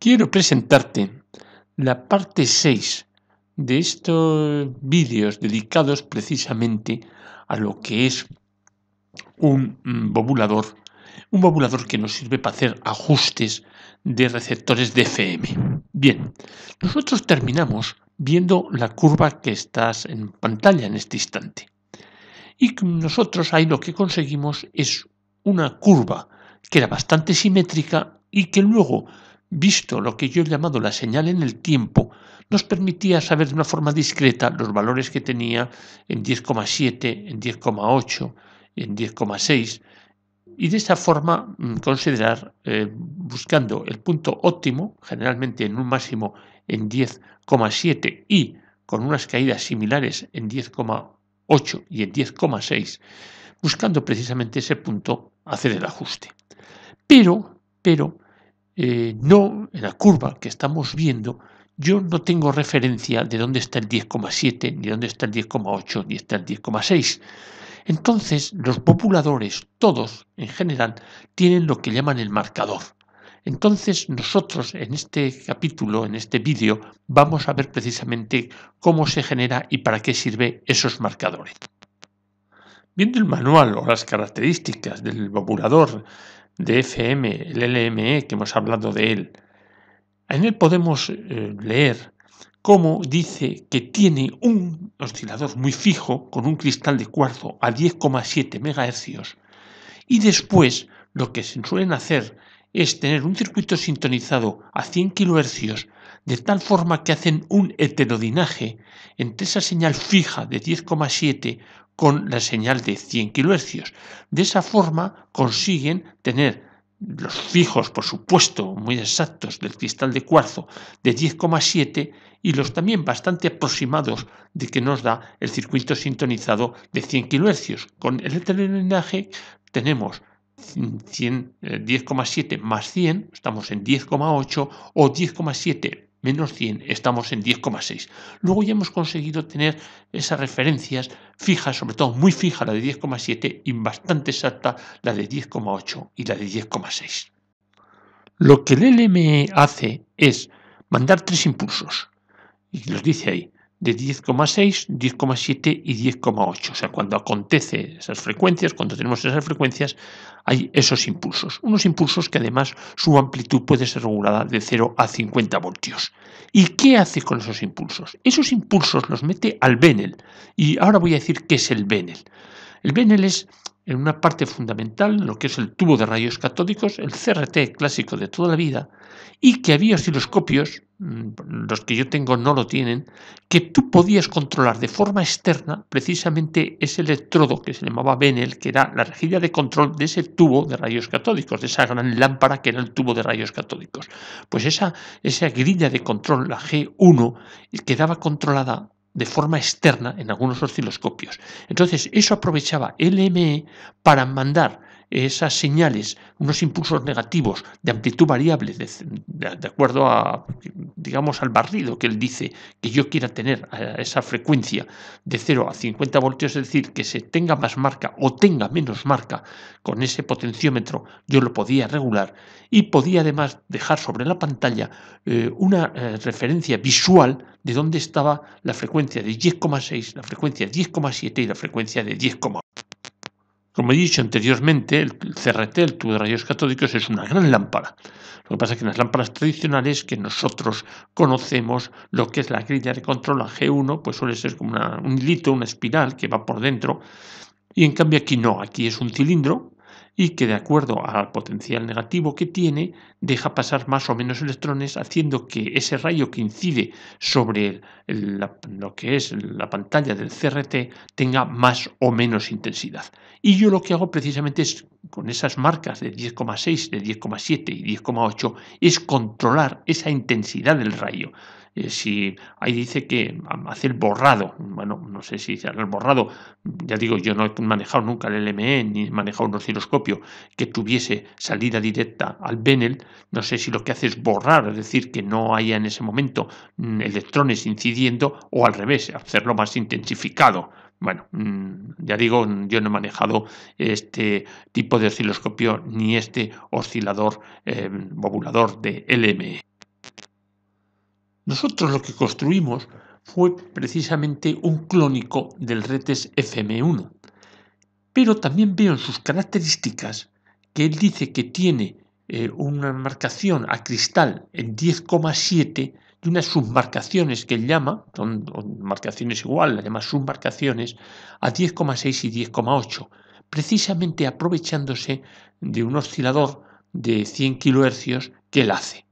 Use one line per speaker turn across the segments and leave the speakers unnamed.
Quiero presentarte la parte 6 de estos vídeos dedicados precisamente a lo que es un bobulador que nos sirve para hacer ajustes de receptores de FM. Bien, nosotros terminamos viendo la curva que estás en pantalla en este instante. Y nosotros ahí lo que conseguimos es una curva que era bastante simétrica y que luego, visto lo que yo he llamado la señal en el tiempo, nos permitía saber de una forma discreta los valores que tenía en 10,7, en 10,8, en 10,6 y de esa forma considerar, buscando el punto óptimo, generalmente en un máximo en 10,7 y con unas caídas similares en 10,8 y en 10,6, buscando precisamente ese punto hacer el ajuste. Pero no en la curva que estamos viendo, yo no tengo referencia de dónde está el 10,7, ni dónde está el 10,8, ni está el 10,6. Entonces, los populadores, todos en general, tienen lo que llaman el marcador. Entonces, nosotros en este capítulo, en este vídeo, vamos a ver precisamente cómo se genera y para qué sirven esos marcadores. Viendo el manual o las características del populador de FM, el LME, que hemos hablado de él, en él podemos leer cómo dice que tiene un oscilador muy fijo con un cristal de cuarzo a 10,7 MHz y después lo que se suelen hacer es tener un circuito sintonizado a 100 kHz de tal forma que hacen un heterodinaje entre esa señal fija de 10,7 con la señal de 100 kHz. De esa forma consiguen tener los fijos, por supuesto, muy exactos del cristal de cuarzo de 10,7 y los también bastante aproximados de que nos da el circuito sintonizado de 100 kHz. Con el heterodinaje tenemos 10,7 más 100, estamos en 10,8 o 10,7 menos 100, estamos en 10,6. Luego ya hemos conseguido tener esas referencias fijas, sobre todo muy fija la de 10,7 y bastante exacta la de 10,8 y la de 10,6. Lo que el LME hace es mandar tres impulsos, y los dice ahí, de 10,6, 10,7 y 10,8. O sea, cuando acontece esas frecuencias, cuando tenemos esas frecuencias, hay esos impulsos. Unos impulsos que además su amplitud puede ser regulada de 0 a 50 voltios. ¿Y qué hace con esos impulsos? Esos impulsos los mete al Benel. Y ahora voy a decir qué es el Benel. El Benel es en una parte fundamental lo que es el tubo de rayos catódicos, el CRT clásico de toda la vida, y que había osciloscopios, los que yo tengo no lo tienen, que tú podías controlar de forma externa precisamente ese electrodo que se llamaba Benel, que era la rejilla de control de ese tubo de rayos catódicos, de esa gran lámpara que era el tubo de rayos catódicos. Pues esa grilla de control, la G1, quedaba controlada de forma externa en algunos osciloscopios. Entonces, eso aprovechaba LME para mandar esas señales, unos impulsos negativos de amplitud variable, de acuerdo a, digamos, al barrido que él dice que yo quiera tener a esa frecuencia de 0 a 50 voltios, es decir, que se tenga más marca o tenga menos marca con ese potenciómetro, yo lo podía regular y podía además dejar sobre la pantalla una referencia visual de dónde estaba la frecuencia de 10,6, la frecuencia de 10,7 y la frecuencia de 10,8. Como he dicho anteriormente, el CRT, el tubo de rayos catódicos, es una gran lámpara. Lo que pasa es que en las lámparas tradicionales que nosotros conocemos, lo que es la grilla de control, la G1, pues suele ser como un hilito, una espiral que va por dentro. Y en cambio aquí no, aquí es un cilindro y que de acuerdo al potencial negativo que tiene, deja pasar más o menos electrones, haciendo que ese rayo que incide sobre lo que es la pantalla del CRT tenga más o menos intensidad. Y yo lo que hago precisamente es, con esas marcas de 10,6, de 10,7 y 10,8, es controlar esa intensidad del rayo. Si ahí dice que hace el borrado, bueno, no sé si será el borrado, ya digo, yo no he manejado nunca el LME ni he manejado un osciloscopio que tuviese salida directa al Benel, no sé si lo que hace es borrar, es decir, que no haya en ese momento electrones incidiendo o al revés, hacerlo más intensificado. Bueno, ya digo, yo no he manejado este tipo de osciloscopio ni este oscilador bobulador de LME. Nosotros lo que construimos fue precisamente un clónico del Retes FM1, pero también veo en sus características que él dice que tiene una marcación a cristal en 10,7 y unas submarcaciones que él llama, son marcaciones igual, las llama submarcaciones, a 10,6 y 10,8, precisamente aprovechándose de un oscilador de 100 kHz que él hace.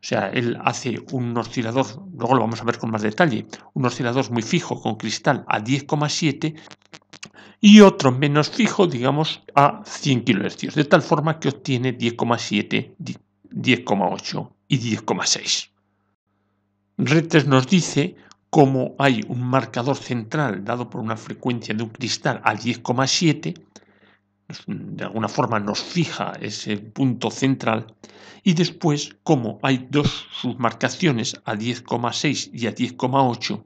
O sea, él hace un oscilador, luego lo vamos a ver con más detalle, un oscilador muy fijo con cristal a 10,7 y otro menos fijo, digamos, a 100 kHz, de tal forma que obtiene 10,7, 10,8 y 10,6. Retes nos dice cómo hay un marcador central dado por una frecuencia de un cristal a 10,7, de alguna forma nos fija ese punto central, y después cómo hay dos submarcaciones a 10,6 y a 10,8,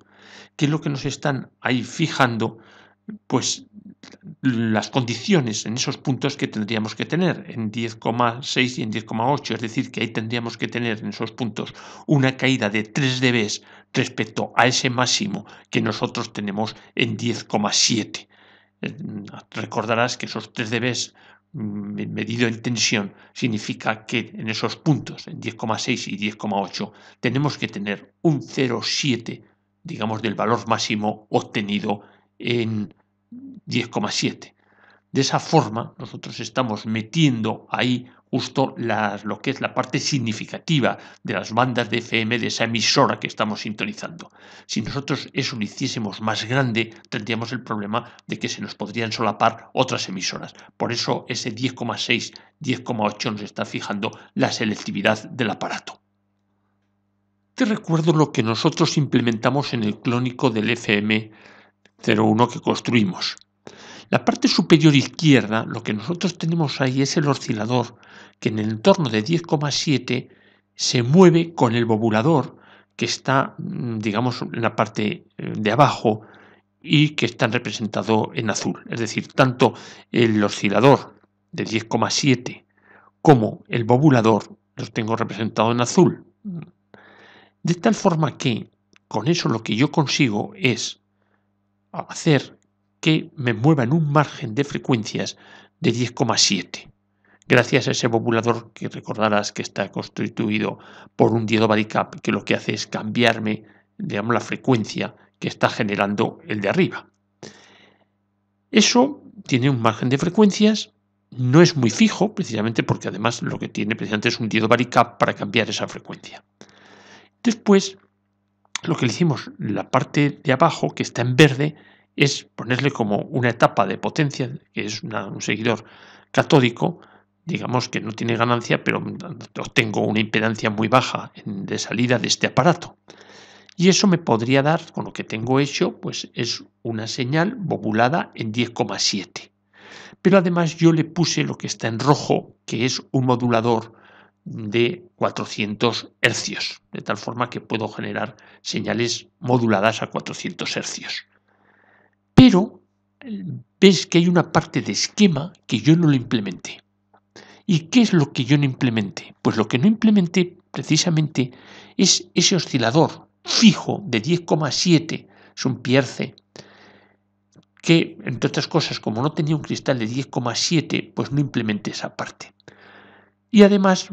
que es lo que nos están ahí fijando, pues las condiciones en esos puntos que tendríamos que tener en 10,6 y en 10,8, es decir, que ahí tendríamos que tener en esos puntos una caída de 3 dB respecto a ese máximo que nosotros tenemos en 10,7. Recordarás que esos 3 dB medido en tensión significa que en esos puntos, en 10,6 y 10,8, tenemos que tener un 0,7, digamos, del valor máximo obtenido en 10,7. De esa forma, nosotros estamos metiendo ahí justo lo que es la parte significativa de las bandas de FM de esa emisora que estamos sintonizando. Si nosotros eso lo hiciésemos más grande, tendríamos el problema de que se nos podrían solapar otras emisoras. Por eso ese 10,6, 10,8 nos está fijando la selectividad del aparato. Te recuerdo lo que nosotros implementamos en el clónico del FM01 que construimos. La parte superior izquierda, lo que nosotros tenemos ahí es el oscilador que en el entorno de 10,7 se mueve con el bobulador que está, digamos, en la parte de abajo y que está representado en azul. Es decir, tanto el oscilador de 10,7 como el bobulador los tengo representados en azul. De tal forma que con eso lo que yo consigo es hacer que me mueva en un margen de frecuencias de 10,7, gracias a ese bobulador que recordarás que está constituido por un diodo Badicap que lo que hace es cambiarme, digamos, la frecuencia que está generando el de arriba. Eso tiene un margen de frecuencias, no es muy fijo, precisamente porque además lo que tiene precisamente es un diodo Badicap para cambiar esa frecuencia. Después, lo que le hicimos, la parte de abajo que está en verde, es ponerle como una etapa de potencia, que es un seguidor catódico, digamos que no tiene ganancia, pero obtengo una impedancia muy baja de salida de este aparato. Y eso me podría dar, con lo que tengo hecho, pues es una señal bobulada en 10,7. Pero además yo le puse lo que está en rojo, que es un modulador de 400 hercios, de tal forma que puedo generar señales moduladas a 400 hercios. Pero ves que hay una parte de esquema que yo no lo implementé. ¿Y qué es lo que yo no implementé? Pues lo que no implementé precisamente es ese oscilador fijo de 10,7, es un Pierce, que entre otras cosas, como no tenía un cristal de 10,7, pues no implementé esa parte. Y además,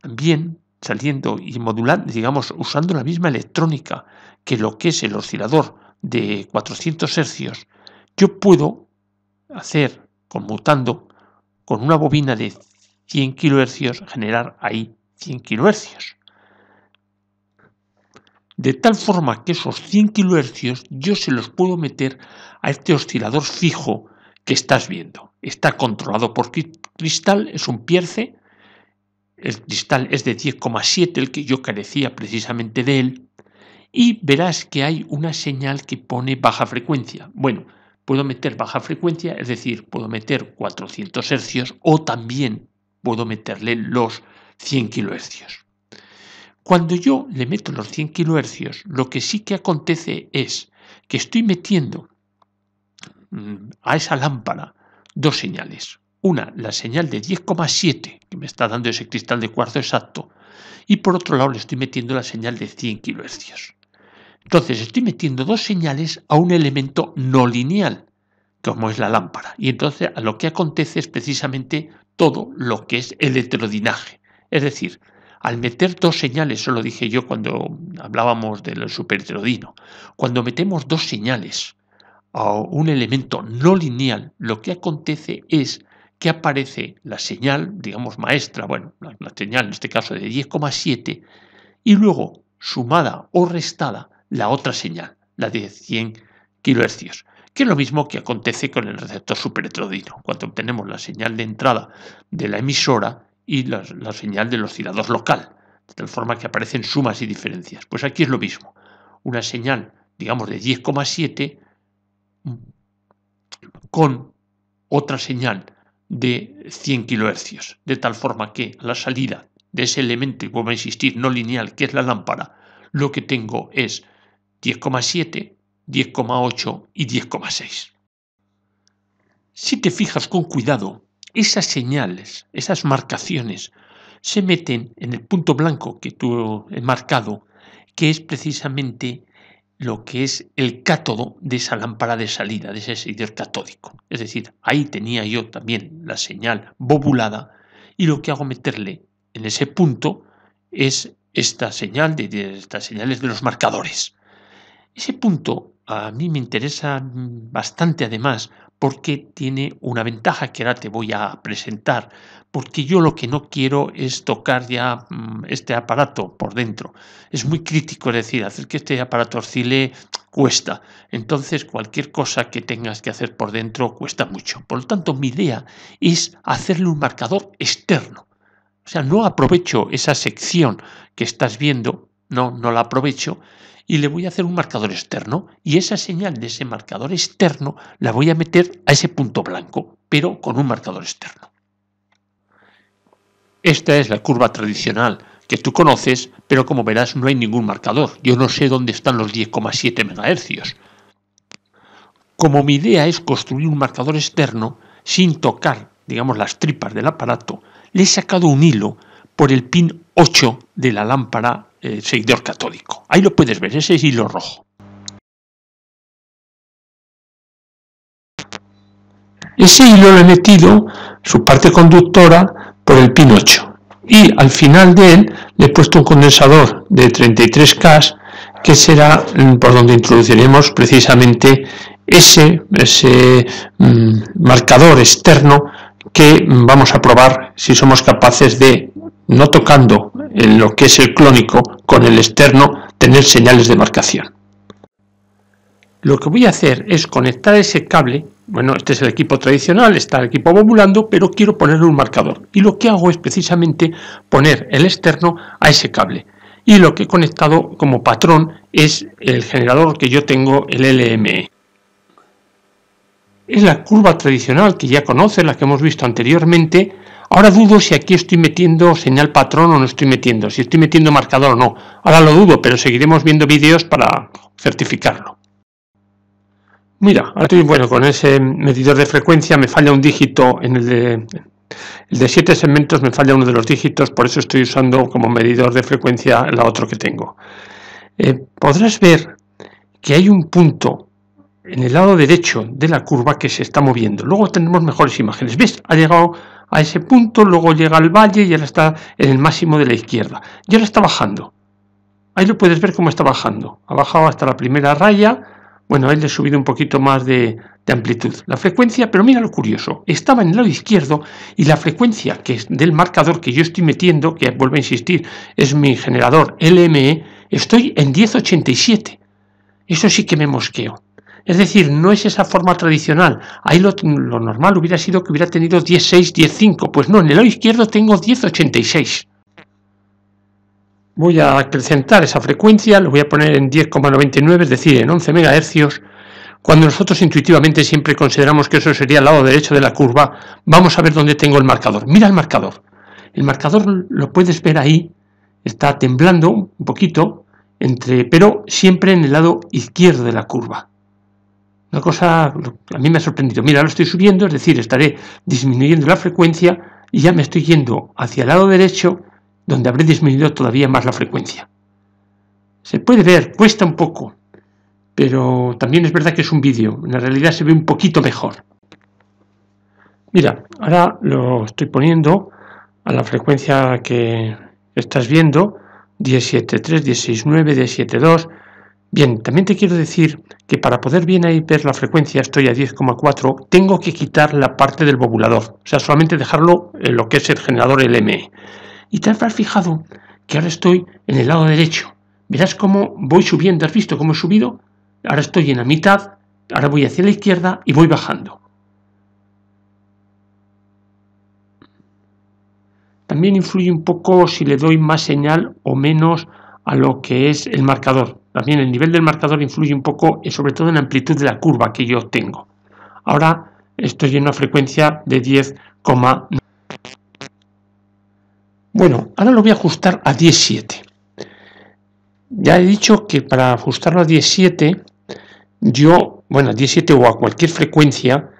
también saliendo y modulando, digamos, usando la misma electrónica que lo que es el oscilador de 400 hercios, yo puedo hacer, conmutando con una bobina de 100 kHz, generar ahí 100 kHz. De tal forma que esos 100 kHz yo se los puedo meter a este oscilador fijo que estás viendo. Está controlado por cristal, es un Pierce. El cristal es de 10,7, el que yo carecía precisamente de él, y verás que hay una señal que pone baja frecuencia. Bueno, puedo meter baja frecuencia, es decir, puedo meter 400 hercios o también puedo meterle los 100 kHz. Cuando yo le meto los 100 kHz, lo que sí que acontece es que estoy metiendo a esa lámpara dos señales. Una, la señal de 10,7 que me está dando ese cristal de cuarzo exacto, y por otro lado le estoy metiendo la señal de 100 kHz. Entonces estoy metiendo dos señales a un elemento no lineal, como es la lámpara, y entonces lo que acontece es precisamente todo lo que es electrodinaje. Es decir, al meter dos señales, eso lo dije yo cuando hablábamos del superheterodino, cuando metemos dos señales a un elemento no lineal, lo que acontece es que aparece la señal, digamos maestra, bueno, la señal en este caso de 10,7 y luego sumada o restada la otra señal, la de 100 kHz, que es lo mismo que acontece con el receptor superheterodino, cuando obtenemos la señal de entrada de la emisora y la señal del oscilador local, de tal forma que aparecen sumas y diferencias. Pues aquí es lo mismo, una señal, digamos, de 10,7 con otra señal de 100 kHz, de tal forma que a la salida de ese elemento, y vuelvo a insistir, no lineal, que es la lámpara, lo que tengo es 10,7, 10,8 y 10,6. Si te fijas con cuidado, esas señales, esas marcaciones, se meten en el punto blanco que tú he marcado, que es precisamente lo que es el cátodo de esa lámpara de salida, de ese seguidor catódico. Es decir, ahí tenía yo también la señal bobulada y lo que hago meterle en ese punto es esta señal de estas señales de los marcadores. Ese punto a mí me interesa bastante además porque tiene una ventaja que ahora te voy a presentar, porque yo lo que no quiero es tocar ya este aparato por dentro. Es muy crítico, es decir, hacer que este aparato oscile cuesta. Entonces cualquier cosa que tengas que hacer por dentro cuesta mucho. Por lo tanto, mi idea es hacerle un marcador externo. O sea, no aprovecho esa sección que estás viendo, no la aprovecho, y le voy a hacer un marcador externo y esa señal de ese marcador externo la voy a meter a ese punto blanco, pero con un marcador externo. Esta es la curva tradicional que tú conoces, pero como verás no hay ningún marcador. Yo no sé dónde están los 10,7 MHz. Como mi idea es construir un marcador externo sin tocar, digamos, las tripas del aparato, le he sacado un hilo por el pin 8 de la lámpara seguidor catódico. Ahí lo puedes ver, ese es hilo rojo. Ese hilo lo he metido, su parte conductora, por el pin 8. Y al final de él le he puesto un condensador de 33K, que será por donde introduciremos precisamente ese marcador externo que vamos a probar si somos capaces de, no tocando en lo que es el clónico, con el externo, tener señales de marcación. Lo que voy a hacer es conectar ese cable, bueno, este es el equipo tradicional, está el equipo bobulando, pero quiero ponerle un marcador. Y lo que hago es precisamente poner el externo a ese cable. Y lo que he conectado como patrón es el generador que yo tengo, el LME. Es la curva tradicional que ya conoces, la que hemos visto anteriormente. Ahora dudo si aquí estoy metiendo señal patrón o no estoy metiendo, si estoy metiendo marcador o no. Ahora lo dudo, pero seguiremos viendo vídeos para certificarlo. Mira, ahora estoy, bueno, con ese medidor de frecuencia me falla un dígito en el de 7 segmentos, me falla uno de los dígitos, por eso estoy usando como medidor de frecuencia el otro que tengo. Podrás ver que hay un punto en el lado derecho de la curva que se está moviendo. Luego tendremos mejores imágenes. ¿Ves? Ha llegado a ese punto, luego llega al valle y ahora está en el máximo de la izquierda. Y ahora está bajando. Ahí lo puedes ver cómo está bajando. Ha bajado hasta la primera raya. Bueno, ahí le he subido un poquito más de amplitud. La frecuencia, pero mira lo curioso, estaba en el lado izquierdo y la frecuencia que es del marcador que yo estoy metiendo, que vuelvo a insistir, es mi generador LME, estoy en 1087. Eso sí que me mosqueo. Es decir, no es esa forma tradicional. Ahí lo normal hubiera sido que hubiera tenido 10.6, 10.5. Pues no, en el lado izquierdo tengo 10.86. Voy a acrecentar esa frecuencia, lo voy a poner en 10,99, es decir, en 11 MHz. Cuando nosotros intuitivamente siempre consideramos que eso sería el lado derecho de la curva, vamos a ver dónde tengo el marcador. Mira el marcador. El marcador lo puedes ver ahí, está temblando un poquito, pero siempre en el lado izquierdo de la curva. Una cosa a mí me ha sorprendido. Mira, lo estoy subiendo, es decir, estaré disminuyendo la frecuencia y ya me estoy yendo hacia el lado derecho donde habré disminuido todavía más la frecuencia. Se puede ver, cuesta un poco, pero también es verdad que es un vídeo, en la realidad se ve un poquito mejor. Mira, ahora lo estoy poniendo a la frecuencia que estás viendo, 10.7.3, 10.6.9, 10.7.2. Bien, también te quiero decir que para poder bien ahí ver la frecuencia, estoy a 10,4, tengo que quitar la parte del bobulador, o sea, solamente dejarlo en lo que es el generador LME. Y te habrás fijado que ahora estoy en el lado derecho. Verás cómo voy subiendo, ¿has visto cómo he subido? Ahora estoy en la mitad, ahora voy hacia la izquierda y voy bajando. También influye un poco si le doy más señal o menos a lo que es el marcador. También el nivel del marcador influye un poco, sobre todo en la amplitud de la curva que yo tengo. Ahora estoy en una frecuencia de 10,9. Bueno, ahora lo voy a ajustar a 10.7. Ya he dicho que para ajustarlo a 10.7, a 10.7 o a cualquier frecuencia,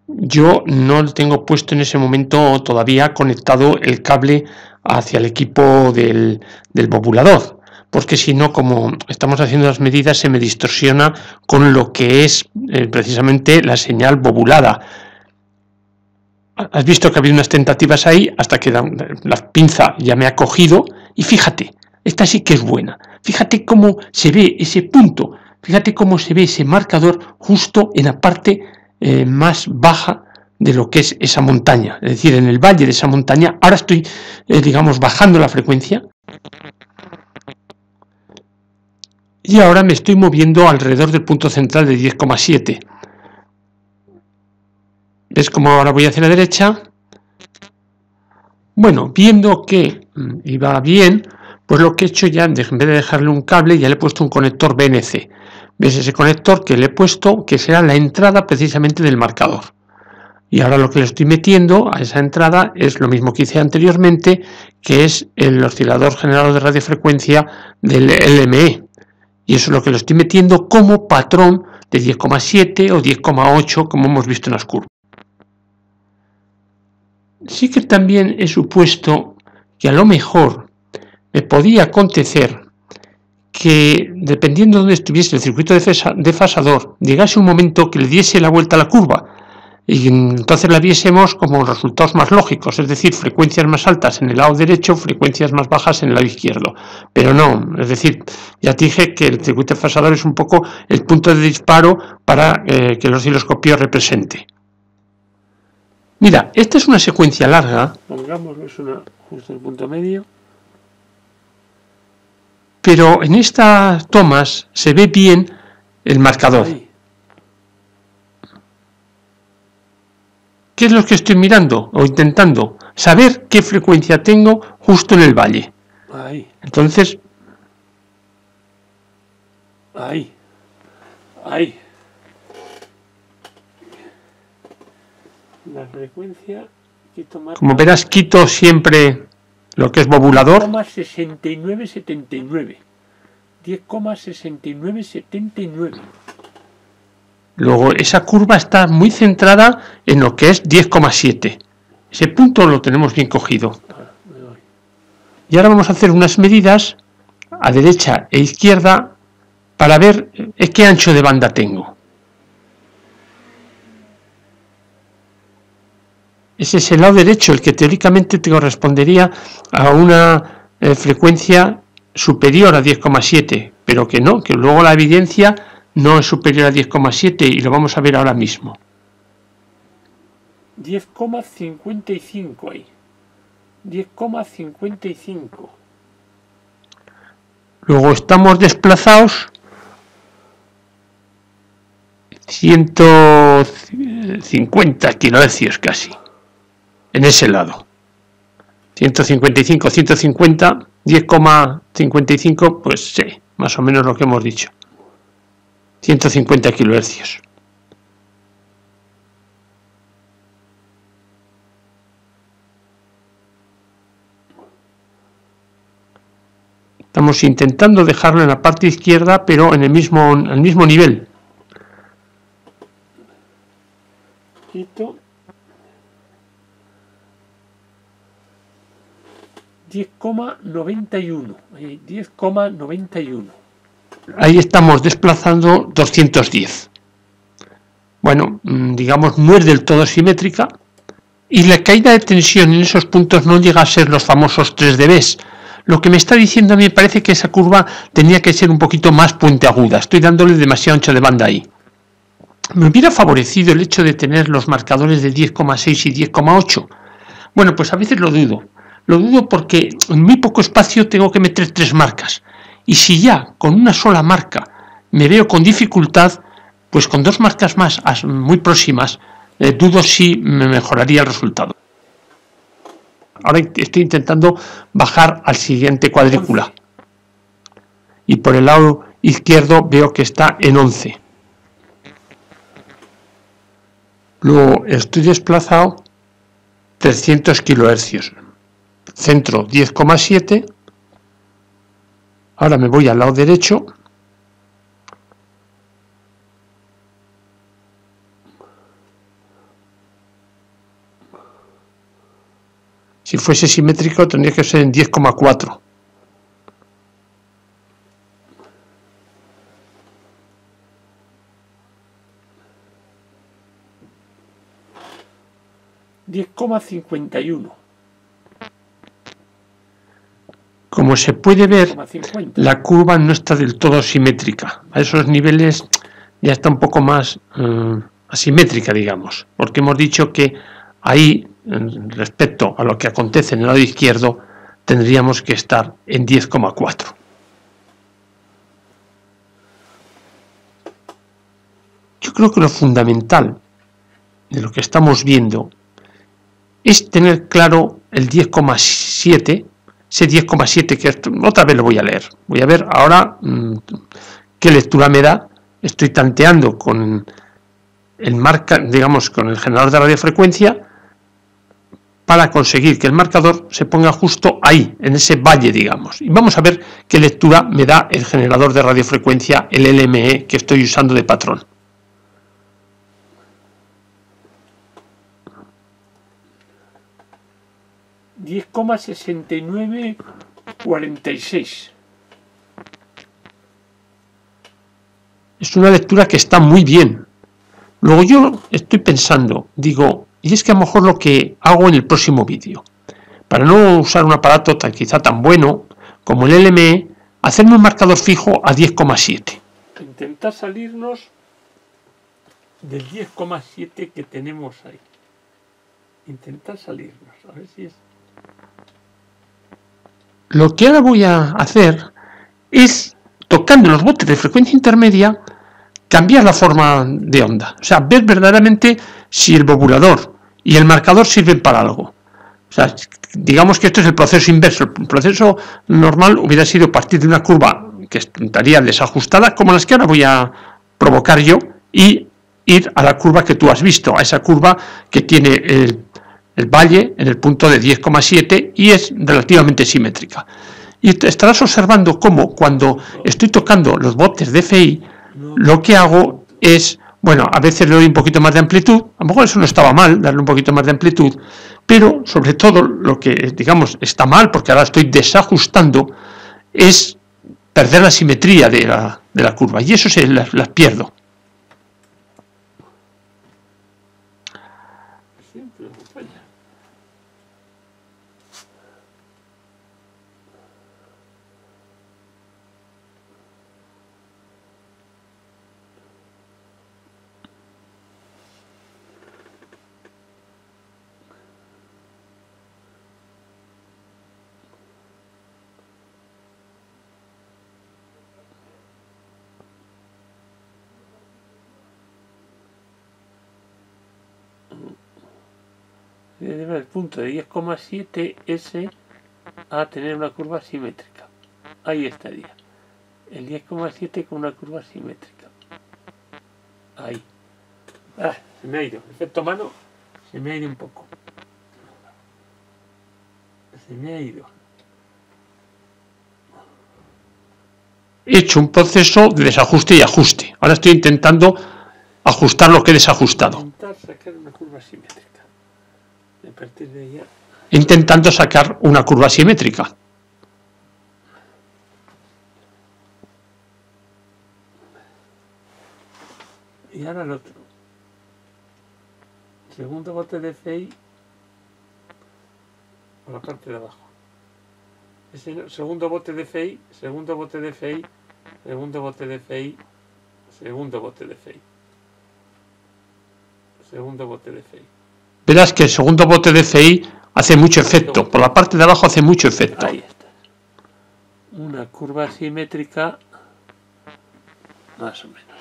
yo no tengo puesto en ese momento todavía conectado el cable hacia el equipo del bobulador, porque si no, como estamos haciendo las medidas, se me distorsiona con lo que es precisamente la señal bobulada. Has visto que ha habido unas tentativas ahí hasta que la pinza ya me ha cogido y fíjate, esta sí que es buena. Fíjate cómo se ve ese punto, fíjate cómo se ve ese marcador justo en la parte más baja de lo que es esa montaña, es decir, en el valle de esa montaña. Ahora estoy, bajando la frecuencia y ahora me estoy moviendo alrededor del punto central de 10,7. ¿Ves cómo ahora voy hacia la derecha? Bueno, viendo que iba bien, pues lo que he hecho ya, en vez de dejarle un cable, ya le he puesto un conector BNC. ¿Ves ese conector que le he puesto? Que será la entrada precisamente del marcador. Y ahora lo que le estoy metiendo a esa entrada es lo mismo que hice anteriormente, que es el oscilador generador de radiofrecuencia del LME. Y eso es lo que le estoy metiendo como patrón de 10,7 o 10,8, como hemos visto en las curvas. Sí que también he supuesto que a lo mejor me podía acontecer que, dependiendo de dónde estuviese el circuito desfasador, llegase un momento que le diese la vuelta a la curva y entonces la viésemos como resultados más lógicos, es decir, frecuencias más altas en el lado derecho, frecuencias más bajas en el lado izquierdo. Pero no, es decir, ya te dije que el circuito desfasador es un poco el punto de disparo para que el osciloscopio represente. Mira, esta es una secuencia larga. Pongámoslo, es justo en el punto medio. Pero en estas tomas se ve bien el marcador. Ahí. ¿Qué es lo que estoy mirando o intentando? Saber qué frecuencia tengo justo en el valle. Ahí. Entonces. Ahí. La frecuencia. Como verás, quito siempre lo que es bobulador. 10,6979. 10,6979. Luego esa curva está muy centrada en lo que es 10,7. Ese punto lo tenemos bien cogido. Y ahora vamos a hacer unas medidas a derecha e izquierda para ver qué ancho de banda tengo. Ese es el lado derecho, el que teóricamente te correspondería a una frecuencia superior a 10,7, pero que no, que luego la evidencia no es superior a 10,7 y lo vamos a ver ahora mismo. 10,55 ahí. 10,55. Luego estamos desplazados 150 kilohercios casi. En ese lado. 155, 150, 10,55, pues sí, más o menos lo que hemos dicho. 150 kilohercios. Estamos intentando dejarlo en la parte izquierda, pero en el mismo nivel. Quito. 10,91. 10,91. Ahí estamos desplazando 210. Bueno, digamos, no es del todo simétrica. Y la caída de tensión en esos puntos no llega a ser los famosos 3 dB. Lo que me está diciendo a mí me parece que esa curva tenía que ser un poquito más puenteaguda. Estoy dándole demasiado ancho de banda ahí. Me hubiera favorecido el hecho de tener los marcadores de 10,6 y 10,8. Bueno, pues a veces lo dudo. Lo dudo porque en muy poco espacio tengo que meter 3 marcas. Y si ya con una sola marca me veo con dificultad, pues con 2 marcas más muy próximas, dudo si me mejoraría el resultado. Ahora estoy intentando bajar al siguiente cuadrícula. Y por el lado izquierdo veo que está en 11. Luego estoy desplazado 300 kHz. Centro 10,7. Ahora me voy al lado derecho. Si fuese simétrico tendría que ser en 10,4. $10,51. Como se puede ver, la curva no está del todo simétrica. A esos niveles ya está un poco más asimétrica, digamos, porque hemos dicho que ahí, respecto a lo que acontece en el lado izquierdo, tendríamos que estar en 10,4. Yo creo que lo fundamental de lo que estamos viendo es tener claro el 10,7, ese 10,7 que otra vez lo voy a leer. Voy a ver ahora qué lectura me da. Estoy tanteando con el con el generador de radiofrecuencia para conseguir que el marcador se ponga justo ahí, en ese valle, digamos. Y vamos a ver qué lectura me da el generador de radiofrecuencia, el LME, que estoy usando de patrón. $10,6946. Es una lectura que está muy bien. Luego yo estoy pensando, digo, y es que a lo mejor lo que hago en el próximo vídeo, para no usar un aparato quizá tan bueno como el LME, hacerme un marcador fijo a 10,7. Intentar salirnos del 10,7 que tenemos ahí. Intentar salirnos, a ver si es... Lo que ahora voy a hacer es, tocando los botes de frecuencia intermedia, cambiar la forma de onda. O sea, ver verdaderamente si el bobulador y el marcador sirven para algo. O sea, digamos que esto es el proceso inverso. El proceso normal hubiera sido partir de una curva que estaría desajustada, como las que ahora voy a provocar yo, y ir a la curva que tú has visto, a esa curva que tiene el valle en el punto de 10,7 y es relativamente simétrica. Y estarás observando cómo cuando estoy tocando los botes de FI, lo que hago es, bueno, a veces le doy un poquito más de amplitud, a lo mejor eso no estaba mal, darle un poquito más de amplitud, pero sobre todo lo que, digamos, está mal, porque ahora estoy desajustando, es perder la simetría de la curva, y eso se las pierdo. Debe el punto de 10,7S a tener una curva simétrica. Ahí estaría. El 10,7 con una curva simétrica. Ahí. Se me ha ido. Efecto mano, se me ha ido un poco. Se me ha ido. He hecho un proceso de desajuste y ajuste. Ahora estoy intentando ajustar lo que he desajustado. Intentar sacar una curva simétrica. A partir de ella intentando sacar una curva simétrica.
Y ahora el otro. Segundo bote de FI por la parte de abajo. Ese segundo bote de FI, segundo bote de FI, segundo bote de FI, segundo bote de FI. Segundo bote de FI.
Verás que el segundo bote de FI hace mucho efecto. Por la parte de abajo hace mucho efecto.
Ahí está. Una curva simétrica más o menos.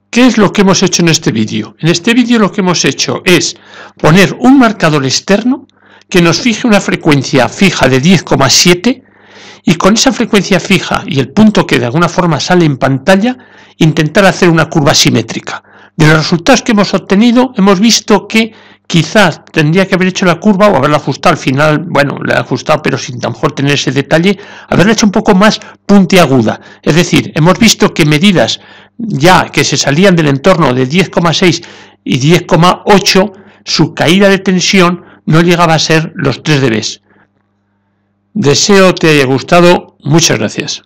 ¿Qué es lo que hemos hecho en este vídeo? En este vídeo lo que hemos hecho es poner un marcador externo que nos fije una frecuencia fija de 10,7 y con esa frecuencia fija y el punto que de alguna forma sale en pantalla, intentar hacer una curva simétrica. De los resultados que hemos obtenido, hemos visto que quizás tendría que haber hecho la curva o haberla ajustado al final, bueno, la he ajustado pero sin a lo mejor tener ese detalle, haberla hecho un poco más puntiaguda. Es decir, hemos visto que medidas ya que se salían del entorno de 10,6 y 10,8, su caída de tensión no llegaba a ser los 3 dB. Deseo te haya gustado. Muchas gracias.